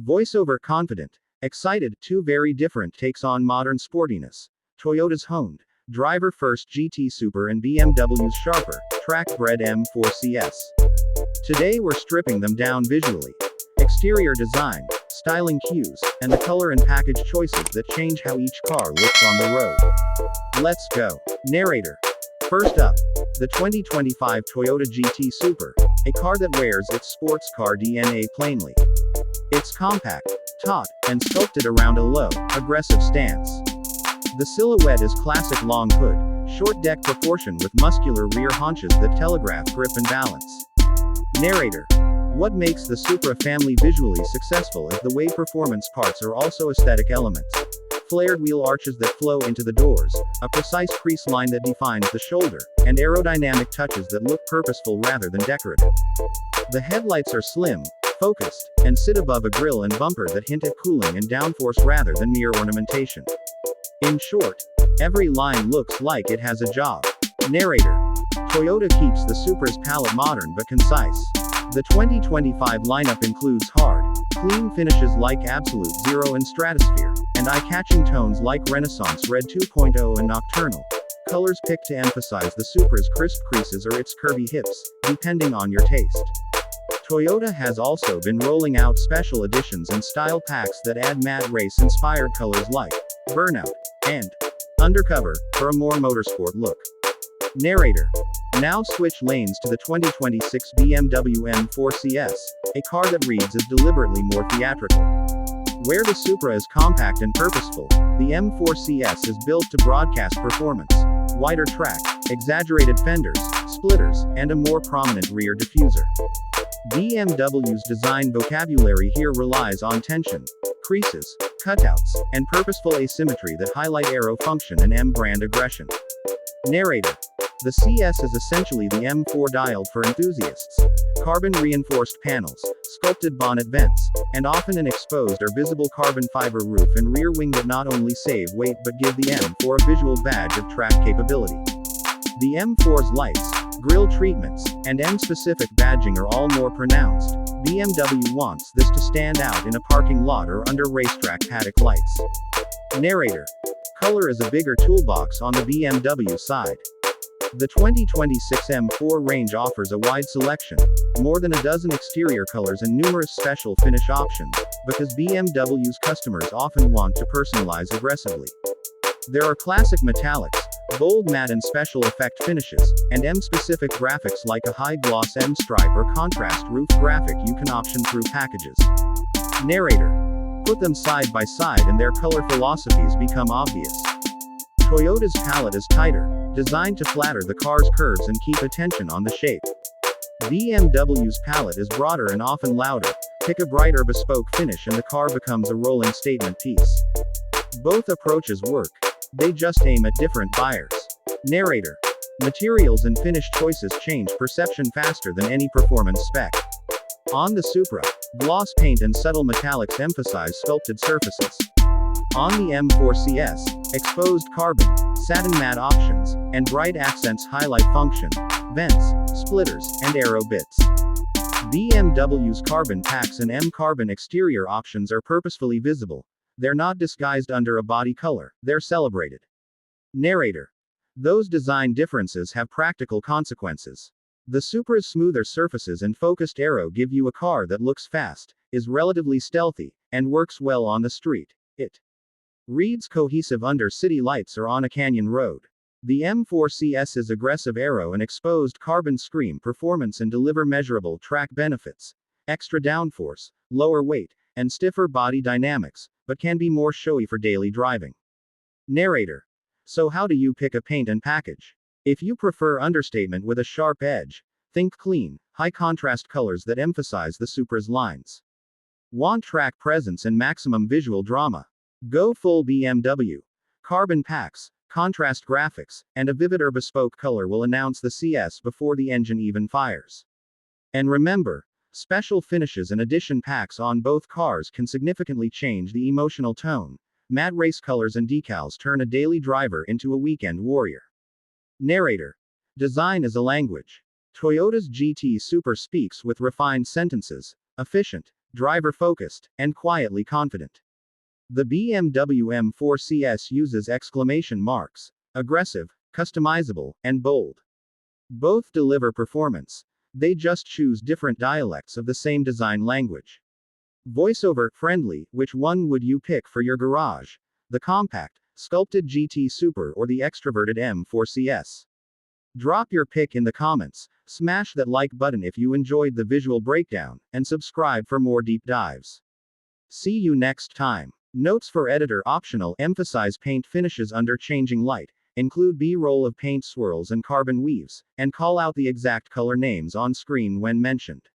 Voiceover confident, excited, two very different takes on modern sportiness. Toyota's honed, driver-first GT Super and BMW's sharper, track-bred M4 CS. Today we're stripping them down visually. Exterior design, styling cues, and the color and package choices that change how each car looks on the road. Let's go. Narrator. First up, the 2025 Toyota GT Super, a car that wears its sports car DNA plainly. It's compact, taut, and sculpted around a low, aggressive stance. The silhouette is classic long hood, short deck proportion with muscular rear haunches that telegraph grip and balance. Narrator. What makes the Supra family visually successful is the way performance parts are also aesthetic elements. Flared wheel arches that flow into the doors, a precise crease line that defines the shoulder, and aerodynamic touches that look purposeful rather than decorative. The headlights are slim, focused, and sit above a grille and bumper that hint at cooling and downforce rather than mere ornamentation. In short, every line looks like it has a job. Narrator. Toyota keeps the Supra's palette modern but concise. The 2025 lineup includes hard, clean finishes like Absolute Zero and Stratosphere, and eye-catching tones like Renaissance Red 2.0 and Nocturnal. Colors picked to emphasize the Supra's crisp creases or its curvy hips, depending on your taste. Toyota has also been rolling out special editions and style packs that add matte race-inspired colors like Burnout and Undercover for a more motorsport look. Narrator. Now switch lanes to the 2026 BMW M4 CS, a car that reads as deliberately more theatrical. Where the Supra is compact and purposeful, the M4 CS is built to broadcast performance. Wider track, exaggerated fenders, splitters, and a more prominent rear diffuser. BMW's design vocabulary here relies on tension, creases, cutouts, and purposeful asymmetry that highlight aero function and M-brand aggression. Narrator. The CS is essentially the M4 dialed for enthusiasts. Carbon-reinforced panels, sculpted bonnet vents, and often an exposed or visible carbon fiber roof and rear wing that not only save weight but give the M4 a visual badge of track capability. The M4's lights, grille treatments, and M-specific badging are all more pronounced. BMW wants this to stand out in a parking lot or under racetrack paddock lights. Narrator. Color is a bigger toolbox on the BMW side. The 2026 M4 range offers a wide selection, more than a dozen exterior colors and numerous special finish options, because BMW's customers often want to personalize aggressively. There are classic metallics, bold matte and special effect finishes, and M-specific graphics like a high-gloss M-stripe or contrast roof graphic you can option through packages. Narrator. Put them side by side and their color philosophies become obvious. Toyota's palette is tighter, designed to flatter the car's curves and keep attention on the shape. BMW's palette is broader and often louder. Pick a brighter bespoke finish and the car becomes a rolling statement piece. Both approaches work. They just aim at different buyers. Narrator. Materials and finish choices change perception faster than any performance spec. On the Supra, gloss paint and subtle metallics emphasize sculpted surfaces. On the M4 CS, exposed carbon, satin matte options, and bright accents highlight function, vents, splitters, and aero bits. BMW's carbon packs and M-carbon exterior options are purposefully visible. They're not disguised under a body color, they're celebrated. Narrator. Those design differences have practical consequences. The Supra's smoother surfaces and focused aero give you a car that looks fast, is relatively stealthy, and works well on the street. It reads cohesive under city lights or on a canyon road. The M4 CS's aggressive aero and exposed carbon scream performance and deliver measurable track benefits, extra downforce, lower weight, and stiffer body dynamics, but can be more showy for daily driving. Narrator. So how do you pick a paint and package? If you prefer understatement with a sharp edge, think clean, high-contrast colors that emphasize the Supra's lines. Want track presence and maximum visual drama? Go full BMW. Carbon packs, contrast graphics, and a vivid or bespoke color will announce the CS before the engine even fires. And remember, special finishes and edition packs on both cars can significantly change the emotional tone. Matte race colors and decals turn a daily driver into a weekend warrior. Narrator. Design is a language. Toyota's GT Super speaks with refined sentences, efficient, driver-focused, and quietly confident. The BMW M4 CS uses exclamation marks, aggressive, customizable, and bold. Both deliver performance. They just choose different dialects of the same design language. Voiceover friendly, which one would you pick for your garage? The compact, sculpted GT Super or the extroverted M4 CS? Drop your pick in the comments, smash that like button if you enjoyed the visual breakdown, and subscribe for more deep dives. See you next time. Notes for editor optional: emphasize paint finishes under changing light, include B-roll of paint swirls and carbon weaves, and call out the exact color names on screen when mentioned.